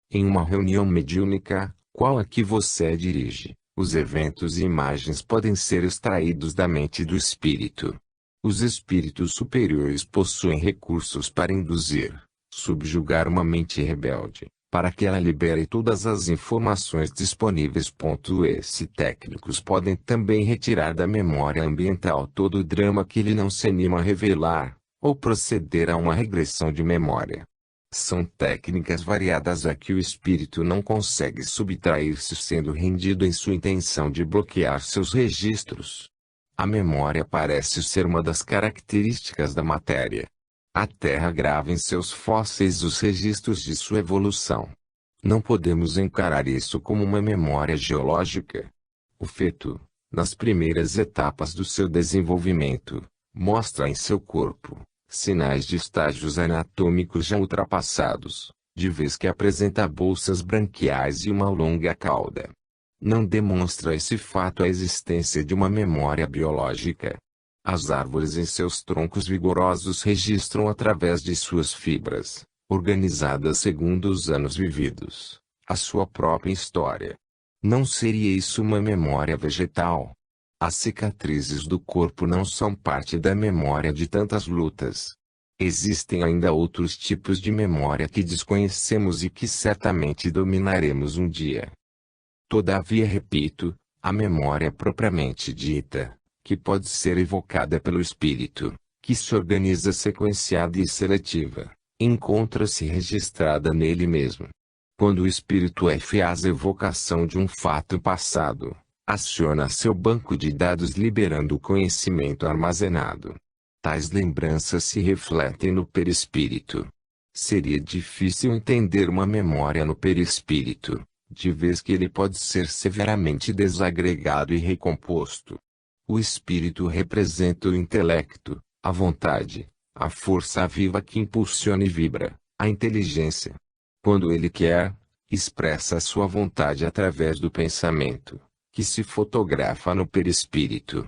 Em uma reunião mediúnica, qual a que você dirige, os eventos e imagens podem ser extraídos da mente do espírito. Os espíritos superiores possuem recursos para induzir, subjugar uma mente rebelde, para que ela libere todas as informações disponíveis. Esses técnicos podem também retirar da memória ambiental todo o drama que ele não se anima a revelar, ou proceder a uma regressão de memória. São técnicas variadas a que o espírito não consegue subtrair-se sendo rendido em sua intenção de bloquear seus registros. A memória parece ser uma das características da matéria. A Terra grava em seus fósseis os registros de sua evolução. Não podemos encarar isso como uma memória geológica. O feto, nas primeiras etapas do seu desenvolvimento, mostra em seu corpo sinais de estágios anatômicos já ultrapassados, de vez que apresenta bolsas branquiais e uma longa cauda. Não demonstra esse fato a existência de uma memória biológica. As árvores em seus troncos vigorosos registram através de suas fibras, organizadas segundo os anos vividos, a sua própria história. Não seria isso uma memória vegetal? As cicatrizes do corpo não são parte da memória de tantas lutas. Existem ainda outros tipos de memória que desconhecemos e que certamente dominaremos um dia. Todavia, repito, a memória propriamente dita, que pode ser evocada pelo espírito, que se organiza sequenciada e seletiva, encontra-se registrada nele mesmo. Quando o espírito faz a evocação de um fato passado, aciona seu banco de dados liberando o conhecimento armazenado. Tais lembranças se refletem no perispírito. Seria difícil entender uma memória no perispírito, de vez que ele pode ser severamente desagregado e recomposto. O espírito representa o intelecto, a vontade, a força viva que impulsiona e vibra, a inteligência. Quando ele quer, expressa sua vontade através do pensamento, que se fotografa no perispírito.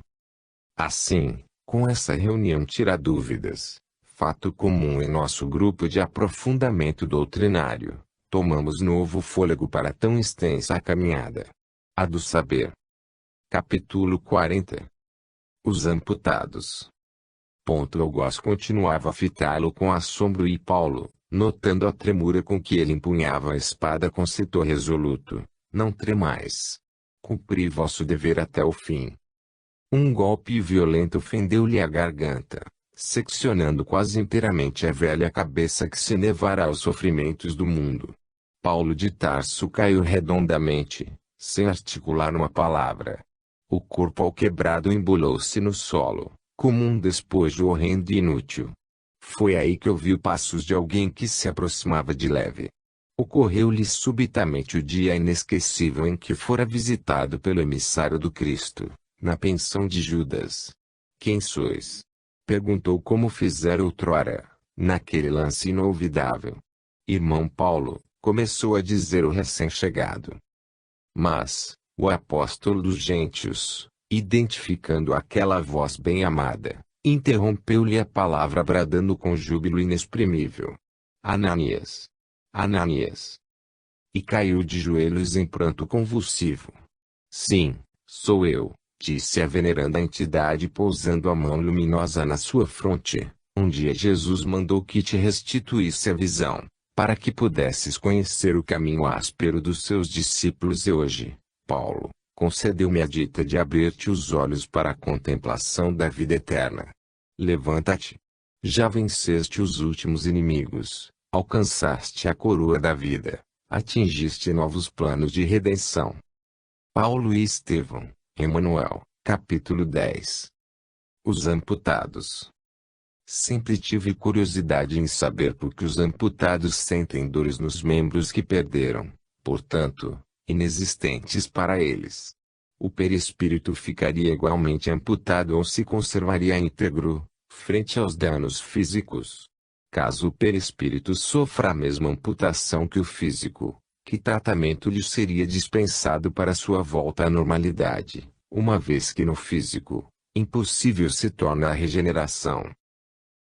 Assim, com essa reunião tira dúvidas, fato comum em nosso grupo de aprofundamento doutrinário, tomamos novo fôlego para tão extensa caminhada. A do saber. Capítulo 40. Os amputados. Logos continuava a fitá-lo com assombro e Paulo, notando a tremura com que ele empunhava a espada, concitou resoluto: não tremais. Cumpri vosso dever até o fim. Um golpe violento fendeu-lhe a garganta, seccionando quase inteiramente a velha cabeça que se nevará aos sofrimentos do mundo. Paulo de Tarso caiu redondamente, sem articular uma palavra. O corpo ao quebrado embolou-se no solo, como um despojo horrendo e inútil. Foi aí que ouviu passos de alguém que se aproximava de leve, Ocorreu-lhe subitamente o dia inesquecível em que fora visitado pelo emissário do Cristo, na pensão de Judas. Quem sois? Perguntou como fizera outrora, naquele lance inolvidável. Irmão Paulo, começou a dizer o recém-chegado. Mas, o apóstolo dos gentios, identificando aquela voz bem-amada, interrompeu-lhe a palavra bradando com júbilo inexprimível. Ananias! Ananias! E caiu de joelhos em pranto convulsivo. Sim, sou eu, disse a veneranda entidade pousando a mão luminosa na sua fronte. Um dia Jesus mandou que te restituísse a visão, para que pudesses conhecer o caminho áspero dos seus discípulos e hoje, Paulo, concedeu-me a dita de abrir-te os olhos para a contemplação da vida eterna. Levanta-te. Já venceste os últimos inimigos, alcançaste a coroa da vida, atingiste novos planos de redenção. Paulo e Estevão, Emanuel, capítulo 10. Os amputados. Sempre tive curiosidade em saber por que os amputados sentem dores nos membros que perderam, portanto, inexistentes para eles. O perispírito ficaria igualmente amputado ou se conservaria íntegro, frente aos danos físicos. Caso o perispírito sofra a mesma amputação que o físico, que tratamento lhe seria dispensado para sua volta à normalidade, uma vez que no físico, impossível se torna a regeneração.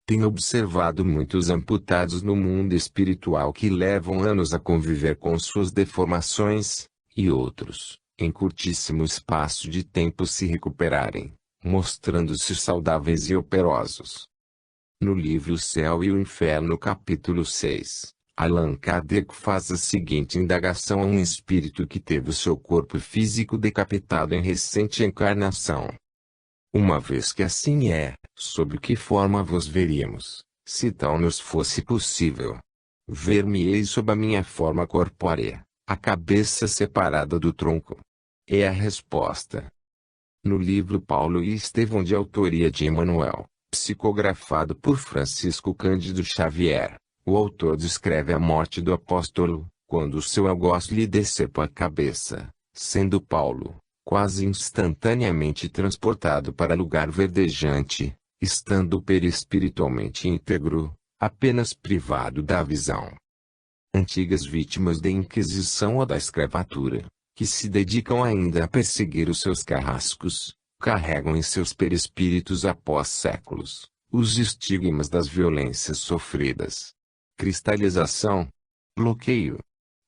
Tenho observado muitos amputados no mundo espiritual que levam anos a conviver com suas deformações, e outros, em curtíssimo espaço de tempo se recuperarem, mostrando-se saudáveis e operosos. No livro O Céu e o Inferno capítulo 6, Allan Kardec faz a seguinte indagação a um espírito que teve o seu corpo físico decapitado em recente encarnação. Uma vez que assim é, sob que forma vos veríamos, se tal nos fosse possível? Ver-me-ei sob a minha forma corpórea, a cabeça separada do tronco. É a resposta. No livro Paulo e Estevão de autoria de Emanuel, psicografado por Francisco Cândido Xavier, o autor descreve a morte do apóstolo, quando o seu algoz lhe decepou a cabeça, sendo Paulo, quase instantaneamente transportado para lugar verdejante, estando perispiritualmente íntegro, apenas privado da visão. Antigas vítimas da Inquisição ou da escravatura, que se dedicam ainda a perseguir os seus carrascos, carregam em seus perispíritos após séculos, os estigmas das violências sofridas. Cristalização, bloqueio,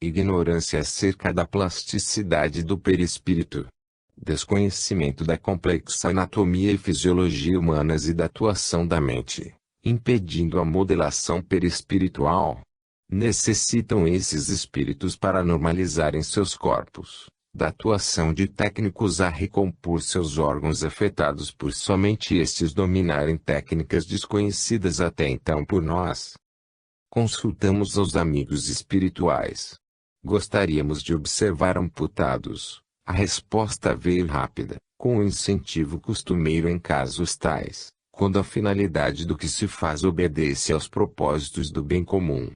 ignorância acerca da plasticidade do perispírito, desconhecimento da complexa anatomia e fisiologia humanas e da atuação da mente, impedindo a modelação perispiritual. Necessitam esses espíritos para normalizarem seus corpos, da atuação de técnicos a recompor seus órgãos afetados por somente estes dominarem técnicas desconhecidas até então por nós. Consultamos aos amigos espirituais. Gostaríamos de observar amputados. A resposta veio rápida, com o incentivo costumeiro em casos tais, quando a finalidade do que se faz obedece aos propósitos do bem comum.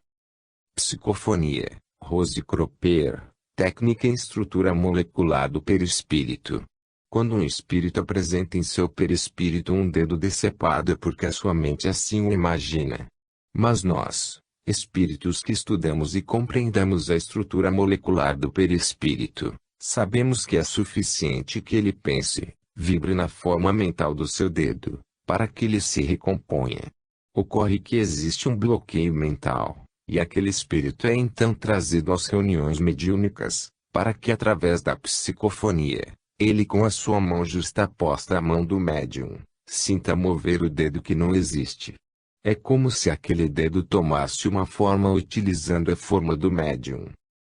Psicofonia, Rose Cropper, técnica em estrutura molecular do perispírito. Quando um espírito apresenta em seu perispírito um dedo decepado é porque a sua mente assim o imagina. Mas nós, espíritos que estudamos e compreendamos a estrutura molecular do perispírito, sabemos que é suficiente que ele pense, vibre na forma mental do seu dedo, para que ele se recomponha. Ocorre que existe um bloqueio mental, e aquele espírito é então trazido às reuniões mediúnicas, para que através da psicofonia, ele com a sua mão justaposta à mão do médium, sinta mover o dedo que não existe. É como se aquele dedo tomasse uma forma utilizando a forma do médium.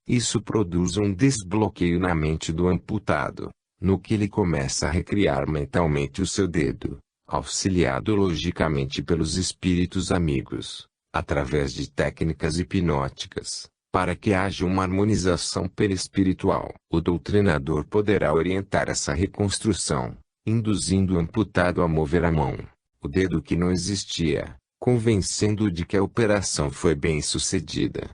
Isso produz um desbloqueio na mente do amputado, no que ele começa a recriar mentalmente o seu dedo, auxiliado logicamente pelos espíritos amigos, através de técnicas hipnóticas, para que haja uma harmonização perispiritual. O doutrinador poderá orientar essa reconstrução, induzindo o amputado a mover a mão, o dedo que não existia, convencendo-o de que a operação foi bem sucedida.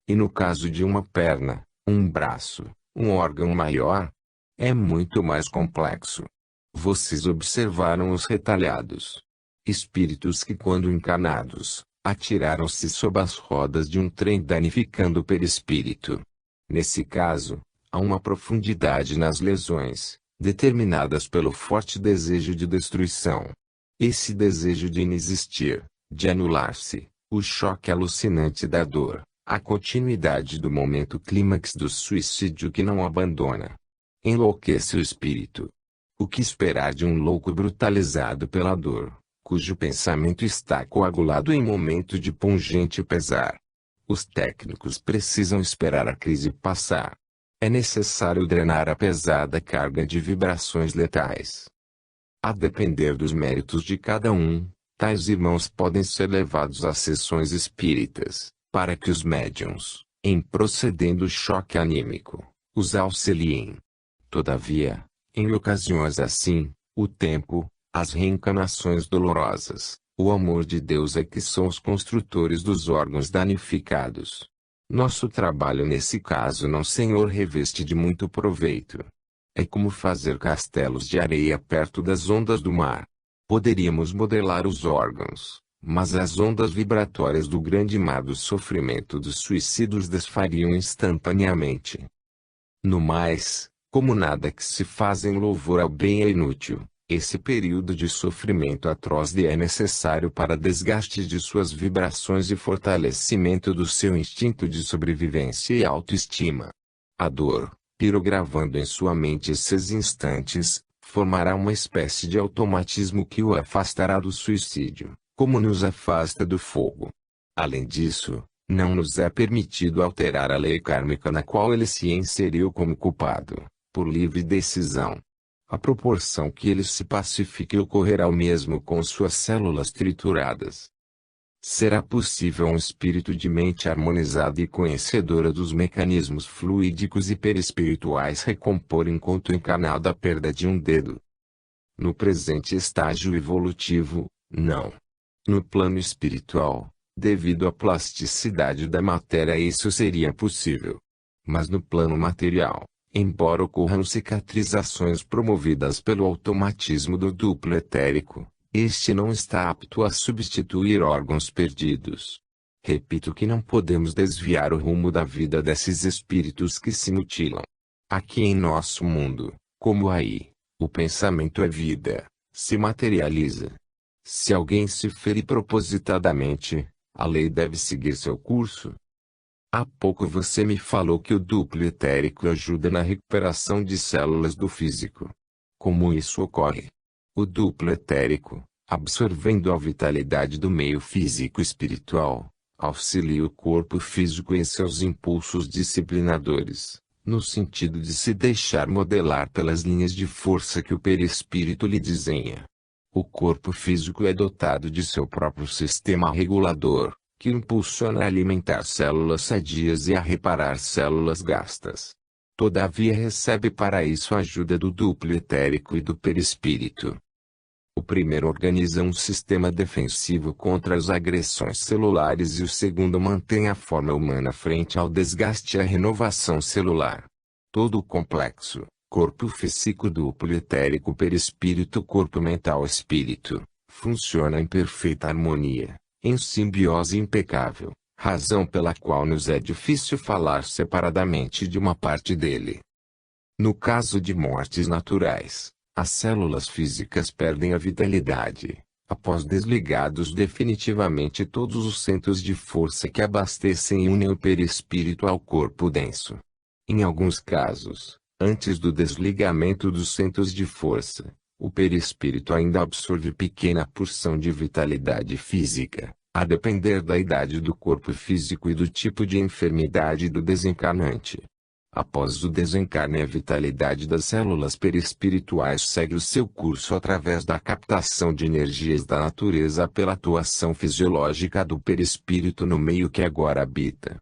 E no caso de uma perna, um braço, um órgão maior, é muito mais complexo. Vocês observaram os retalhados espíritos que, quando encarnados, atiraram-se sob as rodas de um trem danificando o perispírito. Nesse caso, há uma profundidade nas lesões, determinadas pelo forte desejo de destruição. Esse desejo de inexistir, de anular-se, o choque alucinante da dor, a continuidade do momento clímax do suicídio que não abandona. Enlouquece o espírito. O que esperar de um louco brutalizado pela dor, cujo pensamento está coagulado em momento de pungente pesar? Os técnicos precisam esperar a crise passar. É necessário drenar a pesada carga de vibrações letais. A depender dos méritos de cada um, tais irmãos podem ser levados a sessões espíritas, para que os médiuns, em procedendo o choque anímico, os auxiliem. Todavia, em ocasiões assim, o tempo, as reencarnações dolorosas, o amor de Deus é que são os construtores dos órgãos danificados. Nosso trabalho nesse caso não, Senhor, reveste de muito proveito. É como fazer castelos de areia perto das ondas do mar. Poderíamos modelar os órgãos, mas as ondas vibratórias do grande mar do sofrimento dos suicidas desfariam instantaneamente. No mais, como nada que se faz em louvor ao bem é inútil, esse período de sofrimento atroz lhe é necessário para desgaste de suas vibrações e fortalecimento do seu instinto de sobrevivência e autoestima. A dor, pirogravando em sua mente esses instantes, formará uma espécie de automatismo que o afastará do suicídio, como nos afasta do fogo. Além disso, não nos é permitido alterar a lei kármica na qual ele se inseriu como culpado, por livre decisão. À proporção que ele se pacifique, ocorrerá o mesmo com suas células trituradas. Será possível a um espírito de mente harmonizada e conhecedora dos mecanismos fluídicos e perispirituais recompor enquanto encarnado a perda de um dedo? No presente estágio evolutivo, não. No plano espiritual, devido à plasticidade da matéria, isso seria possível. Mas no plano material, embora ocorram cicatrizações promovidas pelo automatismo do duplo etérico, este não está apto a substituir órgãos perdidos. Repito que não podemos desviar o rumo da vida desses espíritos que se mutilam. Aqui em nosso mundo, como aí, o pensamento é vida, se materializa. Se alguém se ferir propositadamente, a lei deve seguir seu curso. Há pouco você me falou que o duplo etérico ajuda na recuperação de células do físico. Como isso ocorre? O duplo etérico, absorvendo a vitalidade do meio físico espiritual, auxilia o corpo físico em seus impulsos disciplinadores, no sentido de se deixar modelar pelas linhas de força que o perispírito lhe desenha. O corpo físico é dotado de seu próprio sistema regulador, que impulsiona a alimentar células sadias e a reparar células gastas. Todavia recebe para isso a ajuda do duplo etérico e do perispírito. O primeiro organiza um sistema defensivo contra as agressões celulares e o segundo mantém a forma humana frente ao desgaste e à renovação celular. Todo o complexo, corpo físico duplo etérico perispírito corpo mental espírito, funciona em perfeita harmonia, em simbiose impecável, razão pela qual nos é difícil falar separadamente de uma parte dele. No caso de mortes naturais, as células físicas perdem a vitalidade, após desligados definitivamente todos os centros de força que abastecem e unem o perispírito ao corpo denso. Em alguns casos, antes do desligamento dos centros de força, o perispírito ainda absorve pequena porção de vitalidade física, a depender da idade do corpo físico e do tipo de enfermidade do desencarnante. Após o desencarne, a vitalidade das células perispirituais segue o seu curso através da captação de energias da natureza pela atuação fisiológica do perispírito no meio que agora habita.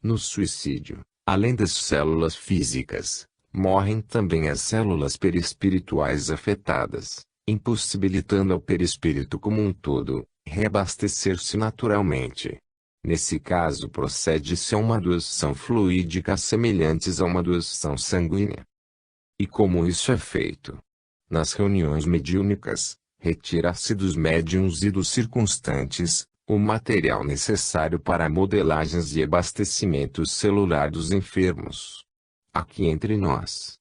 No suicídio, além das células físicas, morrem também as células perispirituais afetadas, impossibilitando ao perispírito como um todo reabastecer-se naturalmente. Nesse caso procede-se a uma doação fluídica semelhantes a uma doação sanguínea. E como isso é feito? Nas reuniões mediúnicas, retira-se dos médiuns e dos circunstantes o material necessário para modelagens e abastecimento celular dos enfermos. Aqui entre nós,